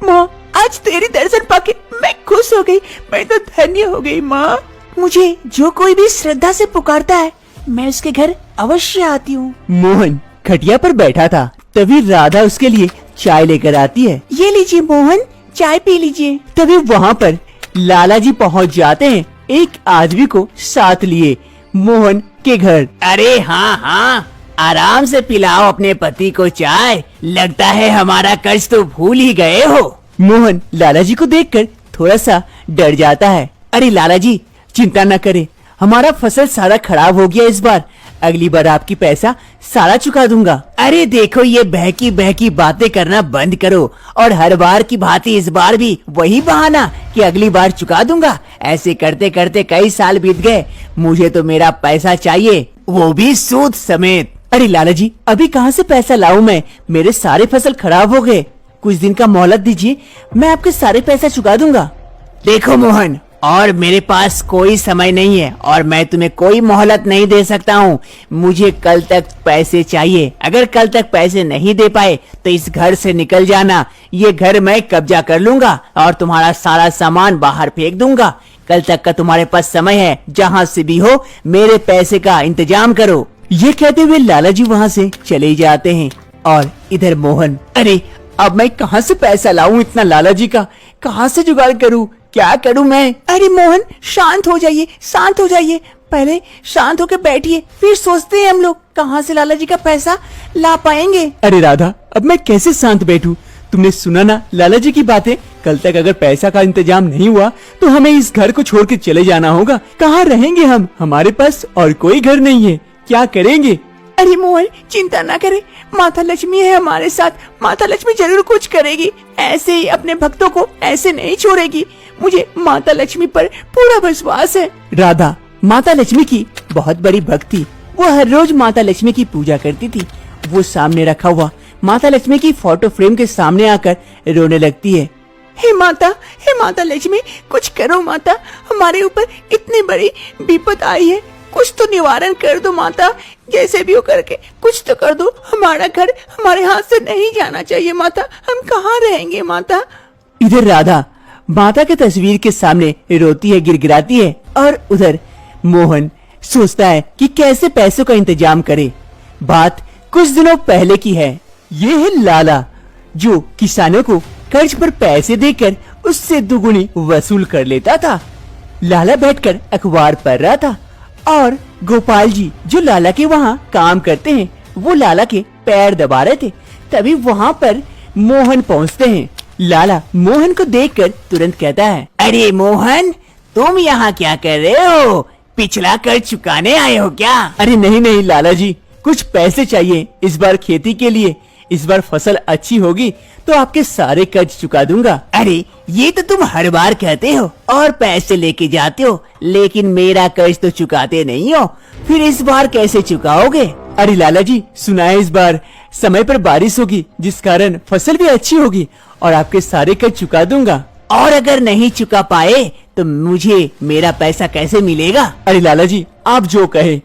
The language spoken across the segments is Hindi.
माँ, आज तेरी दर्शन पाके मैं खुश हो गई, मैं तो धन्य हो गई माँ। मुझे जो कोई भी श्रद्धा से पुकारता है मैं उसके घर अवश्य आती हूँ। मोहन खटिया पर बैठा था, तभी राधा उसके लिए चाय लेकर आती है। ये लीजिए मोहन, चाय पी लीजिए। तभी वहाँ पर लाला जी पहुँच जाते हैं, एक आदमी को साथ लिए मोहन के घर। अरे हाँ हाँ, आराम से पिलाओ अपने पति को चाय, लगता है हमारा कर्ज तो भूल ही गए हो। मोहन लाला जी को देखकर थोड़ा सा डर जाता है। अरे लाला जी चिंता न करें, हमारा फसल सारा खराब हो गया इस बार, अगली बार आपकी पैसा सारा चुका दूंगा। अरे देखो, ये बहकी बहकी बातें करना बंद करो और हर बार की भांति इस बार भी वही बहाना कि अगली बार चुका दूंगा। ऐसे करते करते कई साल बीत गए, मुझे तो मेरा पैसा चाहिए, वो भी सूद समेत। अरे लाला जी अभी कहाँ से पैसा लाऊं मैं, मेरे सारे फसल खराब हो गए, कुछ दिन का मोहलत दीजिए, मैं आपके सारे पैसा चुका दूंगा। देखो मोहन, और मेरे पास कोई समय नहीं है और मैं तुम्हें कोई मोहलत नहीं दे सकता हूँ। मुझे कल तक पैसे चाहिए, अगर कल तक पैसे नहीं दे पाए तो इस घर से निकल जाना। ये घर मैं कब्जा कर लूंगा और तुम्हारा सारा सामान बाहर फेंक दूंगा। कल तक का तुम्हारे पास समय है, जहाँ से भी हो मेरे पैसे का इंतजाम करो। ये कहते हुए लाला जी वहाँ से चले जाते हैं और इधर मोहन, अरे अब मैं कहाँ से पैसा लाऊं इतना, लाला जी का कहाँ से जुगाड़ करूँ, क्या करूँ मैं। अरे मोहन शांत हो जाइए, शांत हो जाइए, पहले शांत होकर बैठिए, फिर सोचते हैं हम लोग कहाँ से लाला जी का पैसा ला पाएंगे। अरे राधा अब मैं कैसे शांत बैठूं, तुमने सुना ना लाला जी की बातें, कल तक अगर पैसा का इंतजाम नहीं हुआ तो हमें इस घर को छोड़ के चले जाना होगा। कहाँ रहेंगे हम, हमारे पास और कोई घर नहीं है, क्या करेंगे। अरे मोहन चिंता ना करे, माता लक्ष्मी है हमारे साथ, माता लक्ष्मी जरूर कुछ करेगी, ऐसे ही अपने भक्तों को ऐसे नहीं छोड़ेगी, मुझे माता लक्ष्मी पर पूरा विश्वास है। राधा माता लक्ष्मी की बहुत बड़ी भक्त थी, वो हर रोज माता लक्ष्मी की पूजा करती थी। वो सामने रखा हुआ माता लक्ष्मी की फोटो फ्रेम के सामने आकर रोने लगती है। हे माता लक्ष्मी, कुछ करो माता, हमारे ऊपर इतनी बड़ी विपत आई है, कुछ तो निवारण कर दो माता, जैसे भी हो करके कुछ तो कर दो, हमारा घर हमारे हाथ से नहीं जाना चाहिए माता, हम कहाँ रहेंगे माता। इधर राधा माता की तस्वीर के सामने रोती है, गिड़गिड़ाती है, और उधर मोहन सोचता है कि कैसे पैसों का इंतजाम करे। बात कुछ दिनों पहले की है। ये है लाला जो किसानों को कर्ज पर पैसे देकर उससे दुगुनी वसूल कर लेता था। लाला बैठकर अखबार पढ़ रहा था और गोपाल जी जो लाला के वहाँ काम करते हैं वो लाला के पैर दबा रहे थे। तभी वहाँ पर मोहन पहुँचते हैं। लाला मोहन को देखकर तुरंत कहता है, अरे मोहन, तुम यहाँ क्या कर रहे हो, पिछला कर्ज चुकाने आए हो क्या? अरे नहीं लाला जी, कुछ पैसे चाहिए इस बार खेती के लिए, इस बार फसल अच्छी होगी तो आपके सारे कर्ज चुका दूंगा। अरे ये तो तुम हर बार कहते हो और पैसे लेके जाते हो, लेकिन मेरा कर्ज तो चुकाते नहीं हो, फिर इस बार कैसे चुकाओगे? अरे लाला जी सुना है इस बार समय पर बारिश होगी जिस कारण फसल भी अच्छी होगी और आपके सारे कर्ज चुका दूंगा। और अगर नहीं चुका पाए तो मुझे मेरा पैसा कैसे मिलेगा? अरे लाला जी आप जो कहे।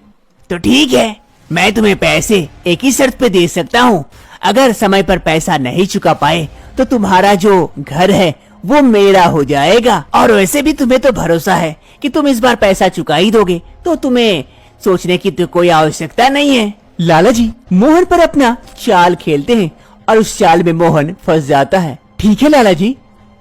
तो ठीक है, मैं तुम्हें पैसे एक ही शर्त पे दे सकता हूँ, अगर समय पर पैसा नहीं चुका पाए तो तुम्हारा जो घर है वो मेरा हो जाएगा। और वैसे भी तुम्हें तो भरोसा है कि तुम इस बार पैसा चुका ही दोगे, तो तुम्हें सोचने की तो कोई आवश्यकता नहीं है। लाला जी मोहन पर अपना चाल खेलते हैं और उस चाल में मोहन फंस जाता है। ठीक है लाला जी,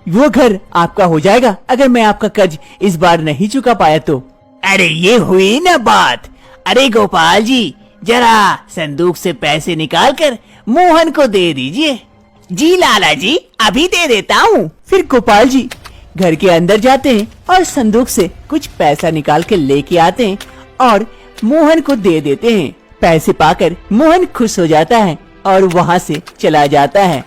वो घर आपका हो जाएगा अगर मैं आपका कर्ज इस बार नहीं चुका पाया तो। अरे ये हुई ना बात। अरे गोपाल जी, जरा संदूक से पैसे निकाल कर मोहन को दे दीजिए। जी लाला जी, अभी दे देता हूँ। फिर गोपाल जी घर के अंदर जाते हैं और संदूक से कुछ पैसा निकाल के लेके आते हैं और मोहन को दे देते हैं। पैसे पाकर मोहन खुश हो जाता है और वहाँ से चला जाता है।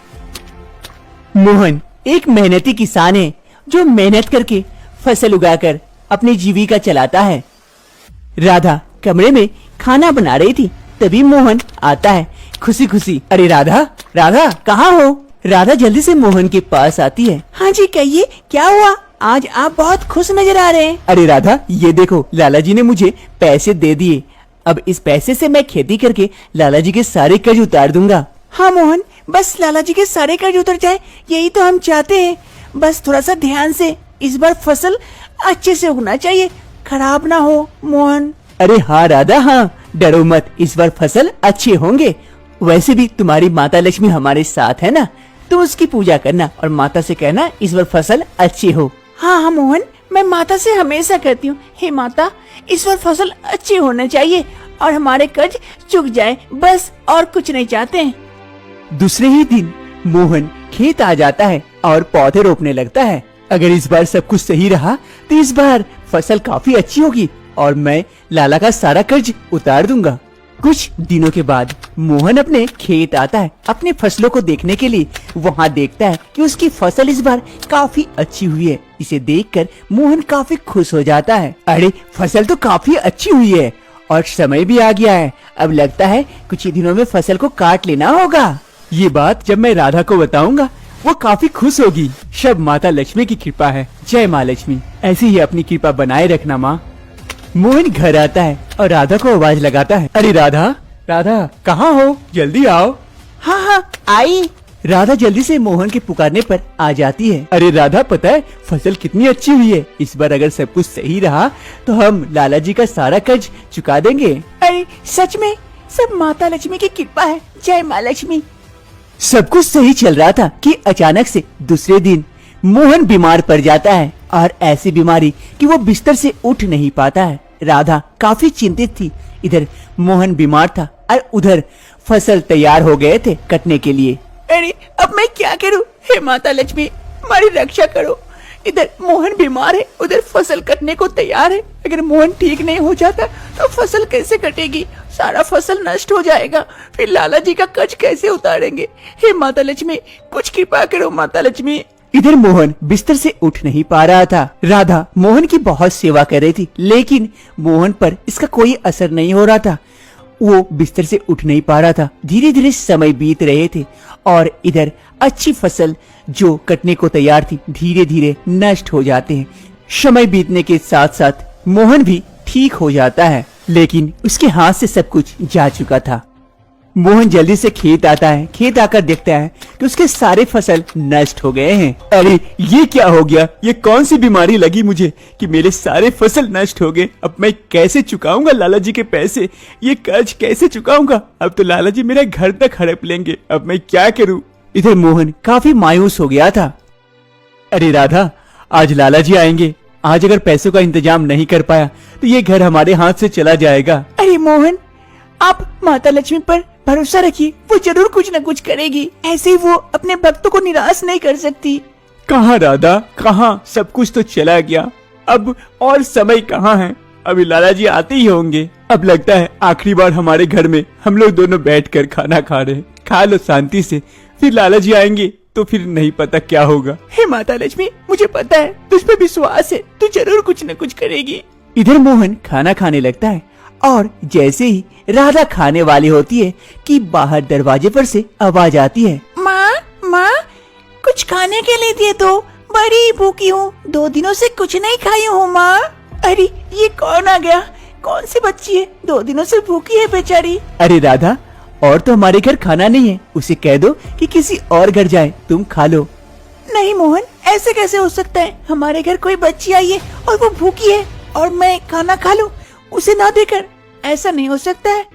मोहन एक मेहनती किसान है जो मेहनत करके फसल उगाकर अपनी जीविका चलाता है। राधा कमरे में खाना बना रही थी, तभी मोहन आता है खुशी खुशी। अरे राधा कहाँ हो? राधा जल्दी से मोहन के पास आती है। हाँ जी कहिए, क्या हुआ? आज आप बहुत खुश नजर आ रहे हैं। अरे राधा ये देखो, लाला जी ने मुझे पैसे दे दिए, अब इस पैसे से मैं खेती करके लाला जी के सारे कर्ज उतार दूंगा। हाँ मोहन, बस लाला जी के सारे कर्ज उतर जाए, यही तो हम चाहते हैं। बस थोड़ा सा ध्यान से, इस बार फसल अच्छे से उगना चाहिए, खराब ना हो मोहन। अरे हाँ राधा, हाँ डरो मत, इस बार फसल अच्छे होंगे। वैसे भी तुम्हारी माता लक्ष्मी हमारे साथ है ना, तुम उसकी पूजा करना और माता से कहना इस बार फसल अच्छी हो। हाँ हाँ मोहन, मैं माता से हमेशा कहती हूँ, हे माता इस बार फसल अच्छी होनी चाहिए और हमारे कर्ज चुक जाए, बस और कुछ नहीं चाहते हैं। दूसरे ही दिन मोहन खेत आ जाता है और पौधे रोपने लगता है। अगर इस बार सब कुछ सही रहा तो इस बार फसल काफी अच्छी होगी और मैं लाला का सारा कर्ज उतार दूंगा। कुछ दिनों के बाद मोहन अपने खेत आता है अपने फसलों को देखने के लिए। वहाँ देखता है कि उसकी फसल इस बार काफी अच्छी हुई है। इसे देखकर मोहन काफी खुश हो जाता है। अरे फसल तो काफी अच्छी हुई है और समय भी आ गया है, अब लगता है कुछ ही दिनों में फसल को काट लेना होगा। ये बात जब मैं राधा को बताऊंगा वो काफी खुश होगी। सब माता लक्ष्मी की कृपा है। जय माँ लक्ष्मी, ऐसी ही अपनी कृपा बनाए रखना माँ। मोहन घर आता है और राधा को आवाज लगाता है, अरे राधा, राधा कहाँ हो, जल्दी आओ। हाँ हाँ आई। राधा जल्दी से मोहन के पुकारने पर आ जाती है। अरे राधा, पता है फसल कितनी अच्छी हुई है, इस बार अगर सब कुछ सही रहा तो हम लाला जी का सारा कर्ज चुका देंगे। अरे सच में, सब माता लक्ष्मी की कृपा है, जय माँ लक्ष्मी। सब कुछ सही चल रहा था कि अचानक से दूसरे दिन मोहन बीमार पड़ जाता है और ऐसी बीमारी कि वो बिस्तर से उठ नहीं पाता है। राधा काफी चिंतित थी। इधर मोहन बीमार था और उधर फसल तैयार हो गए थे कटने के लिए। अरे अब मैं क्या करूं, हे माता लक्ष्मी हमारी रक्षा करो। इधर मोहन बीमार है, उधर फसल कटने को तैयार है। अगर मोहन ठीक नहीं हो जाता तो फसल कैसे कटेगी, सारा फसल नष्ट हो जाएगा, फिर लाला जी का कर्ज कैसे उतारेंगे। हे माता लक्ष्मी कुछ कृपा करो माता लक्ष्मी। इधर मोहन बिस्तर से उठ नहीं पा रहा था। राधा मोहन की बहुत सेवा कर रही थी, लेकिन मोहन पर इसका कोई असर नहीं हो रहा था। वो बिस्तर से उठ नहीं पा रहा था। धीरे धीरे समय बीत रहे थे और इधर अच्छी फसल जो कटने को तैयार थी धीरे धीरे नष्ट हो जाते हैं। समय बीतने के साथ साथ मोहन भी ठीक हो जाता है, लेकिन उसके हाथ से सब कुछ जा चुका था। मोहन जल्दी से खेत आता है। खेत आकर देखता है कि उसके सारे फसल नष्ट हो गए हैं। अरे ये क्या हो गया, ये कौन सी बीमारी लगी मुझे कि मेरे सारे फसल नष्ट हो गए। अब मैं कैसे चुकाऊंगा लाला जी के पैसे, ये कर्ज कैसे चुकाऊंगा। अब तो लाला जी मेरा घर तक हड़प लेंगे, अब मैं क्या करूं। इधर मोहन काफी मायूस हो गया था। अरे राधा, आज लाला जी आएंगे, आज अगर पैसों का इंतजाम नहीं कर पाया तो ये घर हमारे हाथ से चला जाएगा। अरे मोहन, आप माता लक्ष्मी पर भरोसा रखिए, वो जरूर कुछ न कुछ करेगी। ऐसे ही वो अपने भक्तों को निराश नहीं कर सकती। कहाँ राधा, कहाँ, सब कुछ तो चला गया, अब और समय कहाँ है। अभी लाला जी आते ही होंगे। अब लगता है आखिरी बार हमारे घर में हम लोग दोनों बैठकर खाना खा रहे हैं। खा लो शांति से, फिर लाला जी आएंगे तो फिर नहीं पता क्या होगा। हे माता लक्ष्मी मुझे पता है, तुझ पे विश्वास है, तू जरूर कुछ न कुछ करेगी। इधर मोहन खाना खाने लगता है और जैसे ही राधा खाने वाली होती है कि बाहर दरवाजे पर से आवाज आती है, माँ माँ कुछ खाने के लिए दिए तो, बड़ी भूखी हूँ, 2 दिनों से कुछ नहीं खाई हूँ माँ। अरे ये कौन आ गया, कौन सी बच्ची है, 2 दिनों से भूखी है बेचारी। अरे राधा, और तो हमारे घर खाना नहीं है, उसे कह दो कि किसी और घर जाए, तुम खा लो। नहीं मोहन, ऐसे कैसे हो सकता है, हमारे घर कोई बच्ची आई है और वो भूखी है और मैं खाना खा लूं उसे ना देकर, ऐसा नहीं हो सकता है।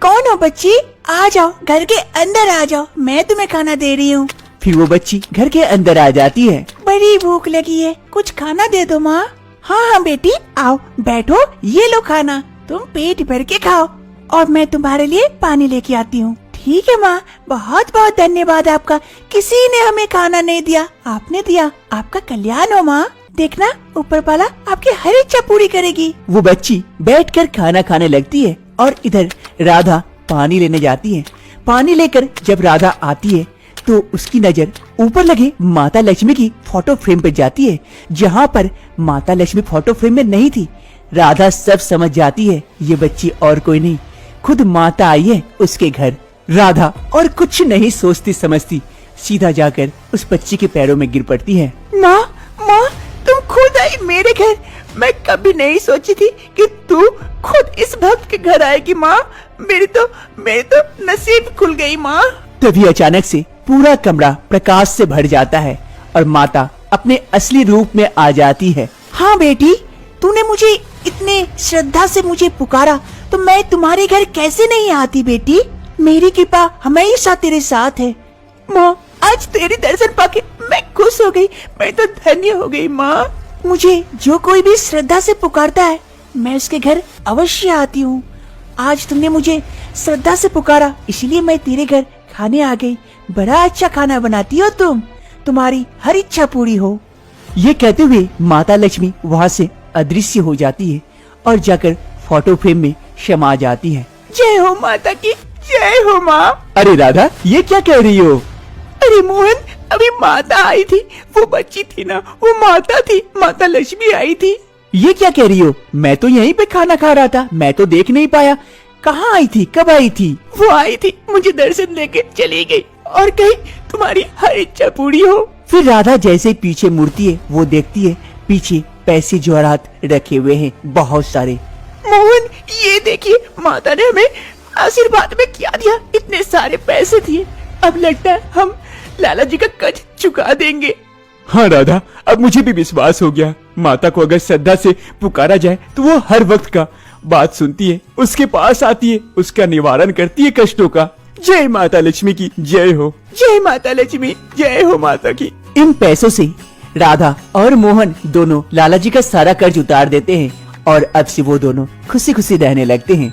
कौन हो बच्ची, आ जाओ, घर के अंदर आ जाओ, मैं तुम्हें खाना दे रही हूँ। फिर वो बच्ची घर के अंदर आ जाती है। बड़ी भूख लगी है, कुछ खाना दे दो माँ। हाँ हाँ बेटी आओ बैठो, ये लो खाना, तुम पेट भर के खाओ और मैं तुम्हारे लिए पानी लेके आती हूँ। ठीक है माँ, बहुत बहुत धन्यवाद आपका, किसी ने हमें खाना नहीं दिया, आपने दिया, आपका कल्याण हो माँ। देखना ऊपर वाला आपकी हर इच्छा पूरी करेगी। वो बच्ची बैठकर खाना खाने लगती है और इधर राधा पानी लेने जाती है। पानी लेकर जब राधा आती है तो उसकी नजर ऊपर लगे माता लक्ष्मी की फोटो फ्रेम पर जाती है, जहाँ पर माता लक्ष्मी फोटो फ्रेम में नहीं थी। राधा सब समझ जाती है, ये बच्ची और कोई नहीं, खुद माता आई है उसके घर। राधा और कुछ नहीं सोचती समझती सीधा जाकर उस बच्ची के पैरों में गिर पड़ती है। माँ माँ तुम खुद आई मेरे घर, मैं कभी नहीं सोची थी कि तू खुद इस भक्त के घर आएगी माँ। मेरी तो नसीब खुल गई माँ। तभी अचानक से पूरा कमरा प्रकाश से भर जाता है और माता अपने असली रूप में आ जाती है। हाँ बेटी, तूने मुझे इतने श्रद्धा से मुझे पुकारा तो मैं तुम्हारे घर कैसे नहीं आती बेटी। मेरी कृपा हमेशा तेरे साथ है। माँ, आज तेरे दर्शन पाके मैं खुश हो गई, मैं तो धन्य हो गई माँ। मुझे जो कोई भी श्रद्धा से पुकारता है मैं उसके घर अवश्य आती हूँ। आज तुमने मुझे श्रद्धा से पुकारा इसलिए मैं तेरे घर खाने आ गई। बड़ा अच्छा खाना बनाती हो तुम, तुम्हारी हर इच्छा पूरी हो। ये कहते हुए माता लक्ष्मी वहाँ से अदृश्य हो जाती है और जाकर फोटो फ्रेम में समा जाती है। जय हो माता की, जय हो माँ। अरे राधा, ये क्या कह रही हो? अरे मोहन, अभी माता आई थी, वो बच्ची थी ना, वो माता थी, माता लक्ष्मी आई थी। ये क्या कह रही हो? मैं तो यहीं पे खाना खा रहा था, मैं तो देख नहीं पाया। कहाँ आई थी, कब आई थी? वो आई थी, मुझे दर्शन देके चली गई और कही तुम्हारी हर इच्छा पूरी हो। फिर राधा जैसे ही पीछे मुड़ती है वो देखती है पीछे पैसे ज्वारात रखे हुए हैं बहुत सारे। मोहन, ये देखिए, माता ने हमें आशीर्वाद में क्या दिया, इतने सारे पैसे दिए। अब लगता है हम लाला जी का कर्ज चुका देंगे। हाँ राधा, अब मुझे भी विश्वास हो गया। माता को अगर श्रद्धा से पुकारा जाए तो वो हर वक्त का बात सुनती है, उसके पास आती है, उसका निवारण करती है कष्टों का। जय माता लक्ष्मी की जय हो। जय माता लक्ष्मी, जय हो माता की। इन पैसों से राधा और मोहन दोनों लाला जी का सारा कर्ज उतार देते हैं और अब से वो दोनों खुशी खुशी रहने लगते हैं।